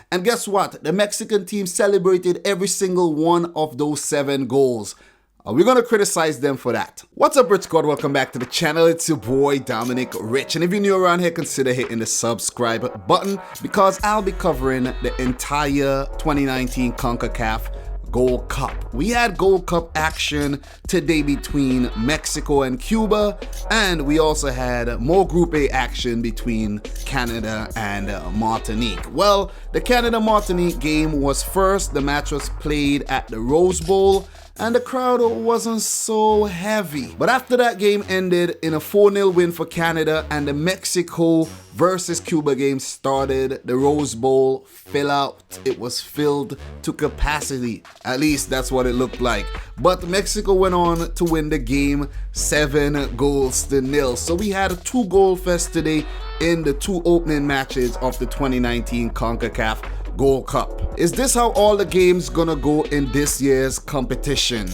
And guess what? The Mexican team celebrated every single one of those 7 goals. We're going to criticize them for that. What's up, Rich Squad? Welcome back to the channel. It's your boy, Dominic Rich. And if you're new around here, consider hitting the subscribe button because I'll be covering the entire 2019 CONCACAF Gold Cup. We had Gold Cup action today between Mexico and Cuba, and we also had more Group A action between Canada and Martinique. Well, the Canada-Martinique game was first. The match was played at the Rose Bowl, and the crowd wasn't so heavy. But after that game ended in a 4-0 win for Canada and the Mexico versus Cuba game started, the Rose Bowl filled out. It was filled to capacity. At least that's what it looked like. But Mexico went on to win the game 7-0. So we had a 2-goal fest today in the 2 opening matches of the 2019 CONCACAF Gold Cup. Is this how all the games gonna go in this year's competition?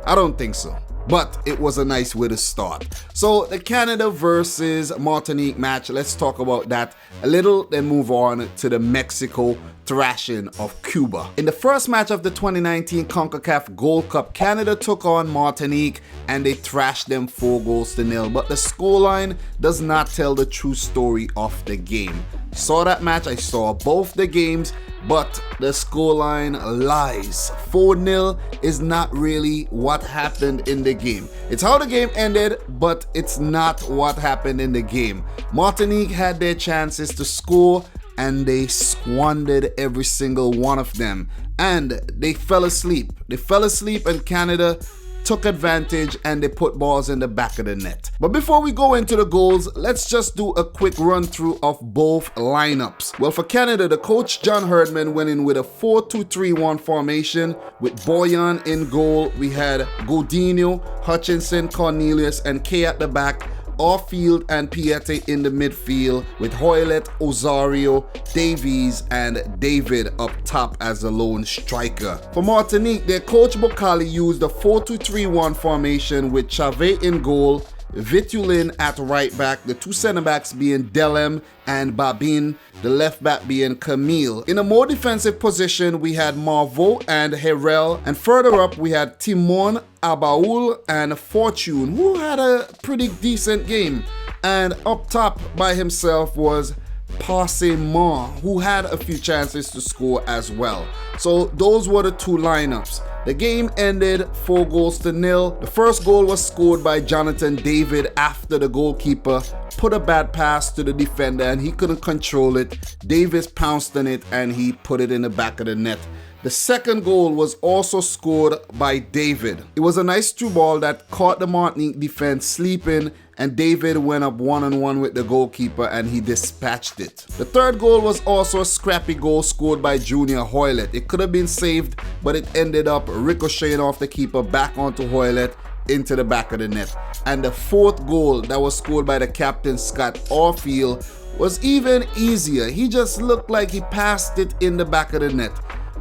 I don't think so, but it was a nice way to start. So the Canada versus Martinique match, let's talk about that a little, then move on to the Mexico thrashing of Cuba. In the first match of the 2019 CONCACAF Gold Cup, Canada took on Martinique and they thrashed them 4-0, but the scoreline does not tell the true story of the game. Saw that match, I saw both the games, but the scoreline lies. 4-0 is not really what happened in the game. It's how the game ended, but it's not what happened in the game. Martinique had their chances to score and they squandered every single one of them. And they fell asleep. And Canada took advantage and they put balls in the back of the net. But before we go into the goals, let's just do a quick run through of both lineups. Well, for Canada, the coach John Herdman went in with a 4-2-3-1 formation with Boyan in goal. We had Godinho, Hutchinson, Cornelius, and Kay at the back. Off-field and Piette in the midfield with Hoylett, Osorio, Davies, and David up top as the lone striker. For Martinique, their coach Bocali used a 4-2-3-1 formation with Chavez in goal, Vitulin at right back, the 2 center backs being Delem and Babin, the left back being Camille. In a more defensive position, we had Marveau and Herrel, and further up we had Timon, Abaul, and Fortune, who had a pretty decent game. And up top by himself was Parsemont, who had a few chances to score as well. So those were the 2 lineups. The game ended 4-0. The first goal was scored by Jonathan David after the goalkeeper put a bad pass to the defender and he couldn't control it. Davis pounced on it and he put it in the back of the net. The second goal was also scored by David. It was a nice through ball that caught the Martinique defense sleeping, and David went up 1-on-1 with the goalkeeper and he dispatched it. The third goal was also a scrappy goal scored by Junior Hoylett. It could have been saved, but it ended up ricocheting off the keeper back onto Hoylett into the back of the net. And the fourth goal that was scored by the captain Scott Orfield was even easier. He just looked like he passed it in the back of the net.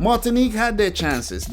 Martinique had their chances.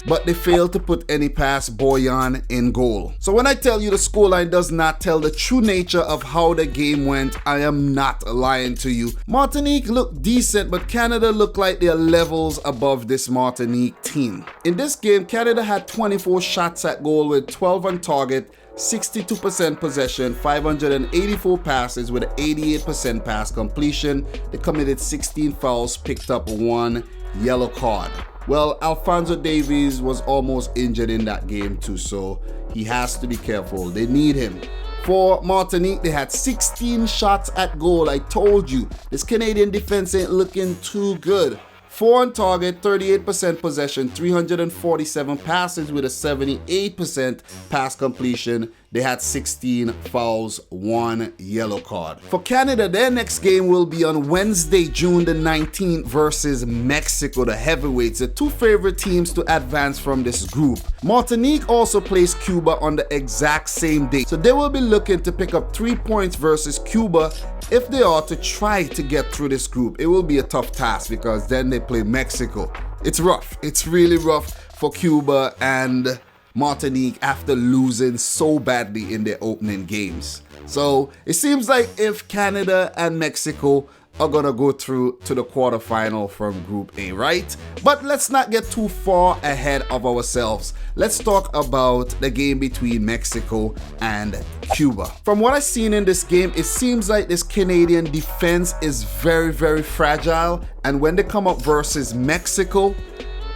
But they failed to put any past Boyan in goal. So when I tell you the scoreline does not tell the true nature of how the game went, I am not lying to you. Martinique looked decent, but Canada looked like they're levels above this Martinique team. In this game, Canada had 24 shots at goal with 12 on target, 62% possession, 584 passes with an 88% pass completion. They committed 16 fouls, picked up 1 yellow card. Well, Alphonso Davies was almost injured in that game too, so he has to be careful. They need him. For Martinique, they had 16 shots at goal. I told you, this Canadian defense ain't looking too good. 4 on target, 38% possession, 347 passes with a 78% pass completion. They had 16 fouls, 1 yellow card. For Canada, their next game will be on Wednesday, June the 19th versus Mexico, the heavyweights, the 2 favorite teams to advance from this group. Martinique also plays Cuba on the exact same day, so they will be looking to pick up 3 points versus Cuba if they are to try to get through this group. It will be a tough task because then they play Mexico. It's rough. It's really rough for Cuba and Martinique after losing so badly in their opening games. So it seems like if Canada and Mexico are gonna go through to the quarterfinal from Group A, right? But let's not get too far ahead of ourselves. Let's talk about the game between Mexico and Cuba. From what I've seen in this game, it seems like this Canadian defense is very, very fragile, and when they come up versus Mexico,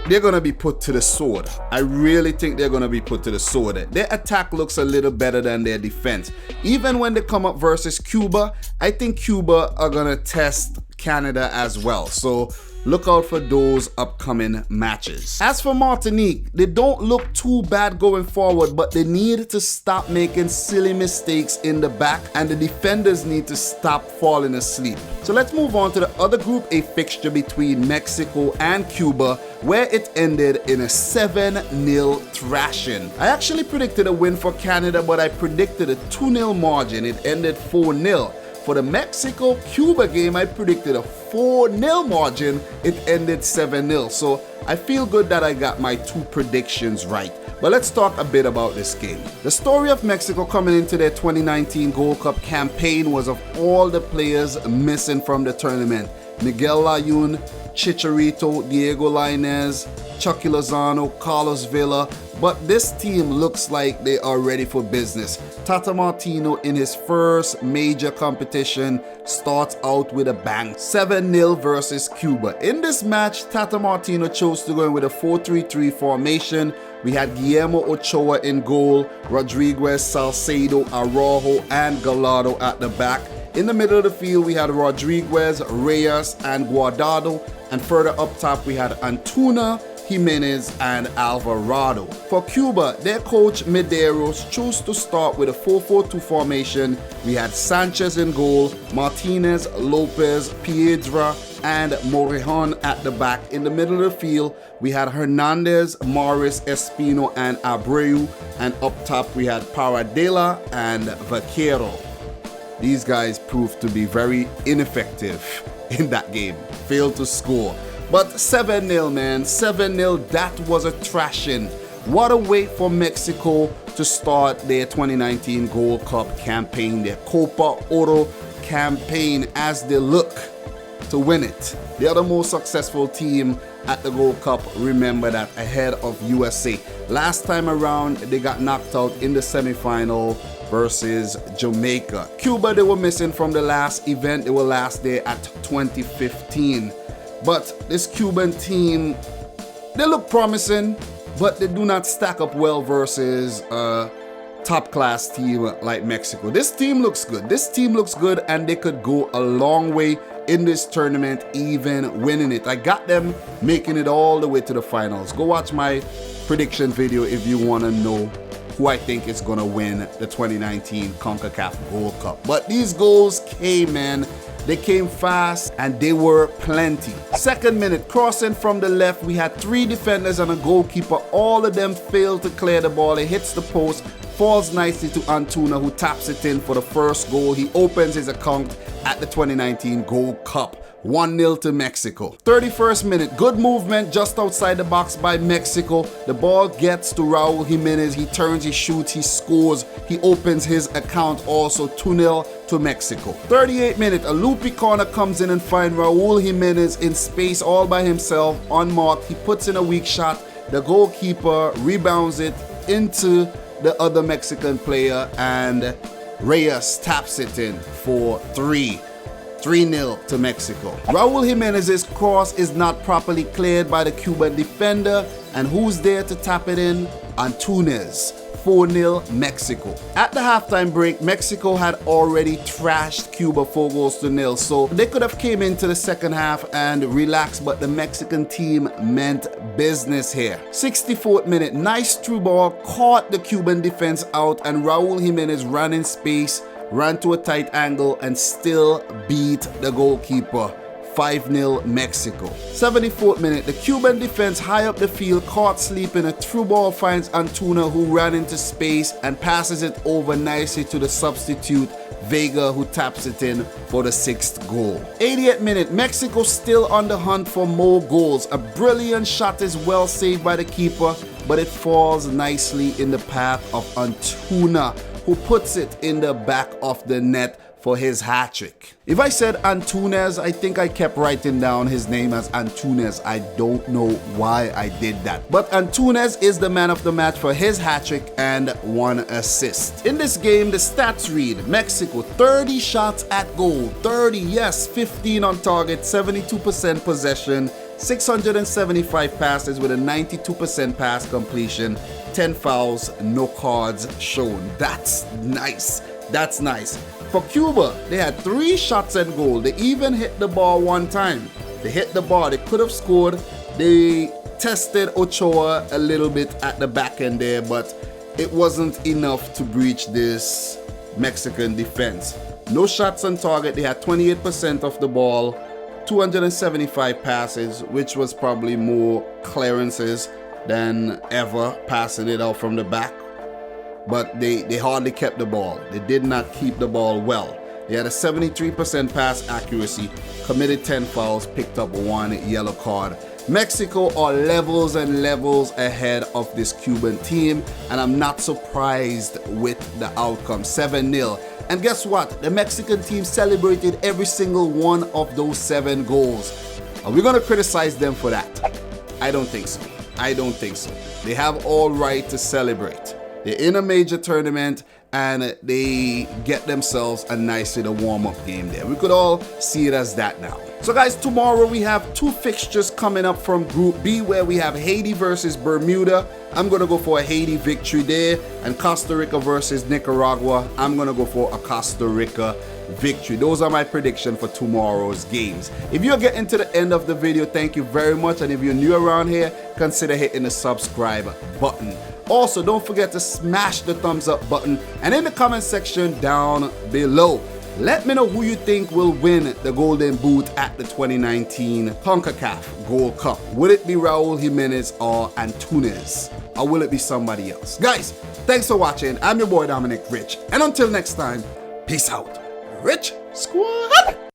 they're going to be put to the sword. I really think they're going to be put to the sword. Their attack looks a little better than their defense. Even when they come up versus Cuba, I think Cuba are going to test Canada as well. So look out for those upcoming matches. As for Martinique, they don't look too bad going forward, but they need to stop making silly mistakes in the back, and the defenders need to stop falling asleep. So let's move on to the other Group A fixture between Mexico and Cuba, where it ended in a 7-0 thrashing. I actually predicted a win for Canada, but I predicted a 2-0 margin. It ended 4-0. For the Mexico-Cuba game, I predicted a 4-0 margin. It ended 7-0. So I feel good that I got my two predictions right. But let's talk a bit about this game. The story of Mexico coming into their 2019 Gold Cup campaign was of all the players missing from the tournament. Miguel Layun, Chicharito, Diego Lainez, Chucky Lozano, Carlos Vela, but this team looks like they are ready for business. Tata Martino in his first major competition starts out with a bang. 7-0 versus Cuba. In this match, Tata Martino chose to go in with a 4-3-3 formation. We had Guillermo Ochoa in goal, Rodriguez, Salcedo, Araujo, and Gallardo at the back. In the middle of the field, we had Rodriguez, Reyes, and Guardado. And further up top, we had Antuna, Jimenez, and Alvarado. For Cuba, their coach Medeiros chose to start with a 4-4-2 formation. We had Sanchez in goal, Martinez, Lopez, Piedra, and Morejon at the back. In the middle of the field, we had Hernandez, Morris, Espino, and Abreu. And up top, we had Paradela and Vaquero. These guys proved to be very ineffective in that game. Failed to score. But 7-0, man. 7-0, that was a thrashing. What a way for Mexico to start their 2019 Gold Cup campaign, their Copa Oro campaign, as they look to win it. They are the most successful team at the Gold Cup, remember that, ahead of USA. Last time around, they got knocked out in the semifinal versus Jamaica. Cuba, they were missing from the last event. They were last there at 2015. But this Cuban team, they look promising, but they do not stack up well versus a top-class team like Mexico. This team looks good. This team looks good, and they could go a long way in this tournament, even winning it. I got them making it all the way to the finals. Go watch my prediction video if you want to know who I think is going to win the 2019 CONCACAF Gold Cup. But these goals came, man. They came fast and they were plenty. Second minute, crossing from the left, we had 3 defenders and a goalkeeper. All of them failed to clear the ball. It hits the post, falls nicely to Antuna, who taps it in for the first goal. He opens his account at the 2019 Gold Cup. 1-0 to Mexico. 31st minute, good movement just outside the box by Mexico. The ball gets to Raul Jimenez. He turns, he shoots, he scores. He opens his account also. 2-0 to Mexico. 38th minute, a loopy corner comes in and finds Raul Jimenez in space all by himself, unmarked. He puts in a weak shot. The goalkeeper rebounds it into the other Mexican player, and Reyes taps it in for 3-0 to Mexico. Raul Jimenez's cross is not properly cleared by the Cuban defender, and who's there to tap it in? Antuna. 4-0 Mexico. At the halftime break, Mexico had already thrashed Cuba 4-0, so they could have came into the second half and relaxed, but the Mexican team meant business here. 64th minute, nice through ball, caught the Cuban defense out, and Raul Jimenez ran in space, ran to a tight angle, and still beat the goalkeeper. 5-0 Mexico. 74th minute, the Cuban defense high up the field, caught sleeping. A through ball finds Antuna, who ran into space and passes it over nicely to the substitute Vega, who taps it in for the 6th goal. 80th minute, Mexico still on the hunt for more goals. A brilliant shot is well saved by the keeper, but it falls nicely in the path of Antuna, who puts it in the back of the net for his hat trick. If I said Antuna, I think I kept writing down his name as Antuna. I don't know why I did that. But Antuna is the man of the match for his hat trick and 1 assist. In this game, the stats read: Mexico 30 shots at goal, 30, yes, 15 on target, 72% possession, 675 passes with a 92% pass completion, 10 fouls, no cards shown. That's nice. That's nice. For Cuba, they had 3 shots at goal. They even hit the ball 1 time. They hit the ball. They could have scored. They tested Ochoa a little bit at the back end there, but it wasn't enough to breach this Mexican defense. No shots on target. They had 28% of the ball, 275 passes, which was probably more clearances than ever passing it out from the back. But they hardly kept the ball. They did not keep the ball well. They had a 73% pass accuracy, committed 10 fouls, picked up 1 yellow card. Mexico are levels and levels ahead of this Cuban team, and I'm not surprised with the outcome, 7-0. And guess what? The Mexican team celebrated every single one of those 7 goals. Are we gonna criticize them for that? I don't think so. I don't think so. They have all right to celebrate. They're in a major tournament and they get themselves a nice little warm-up game there. We could all see it as that now. So guys, tomorrow we have 2 fixtures coming up from Group B, where we have Haiti versus Bermuda. I'm going to go for a Haiti victory there. And Costa Rica versus Nicaragua. I'm going to go for a Costa Rica victory. Those are my predictions for tomorrow's games. If you're getting to the end of the video, thank you very much. And if you're new around here, consider hitting the subscribe button. Also, don't forget to smash the thumbs up button, and in the comment section down below, let me know who you think will win the Golden Boot at the 2019 CONCACAF Gold Cup. Will it be Raul Jimenez or Antuna? Or will it be somebody else? Guys, thanks for watching. I'm your boy Dominic Rich, and until next time, peace out. Rich Squad!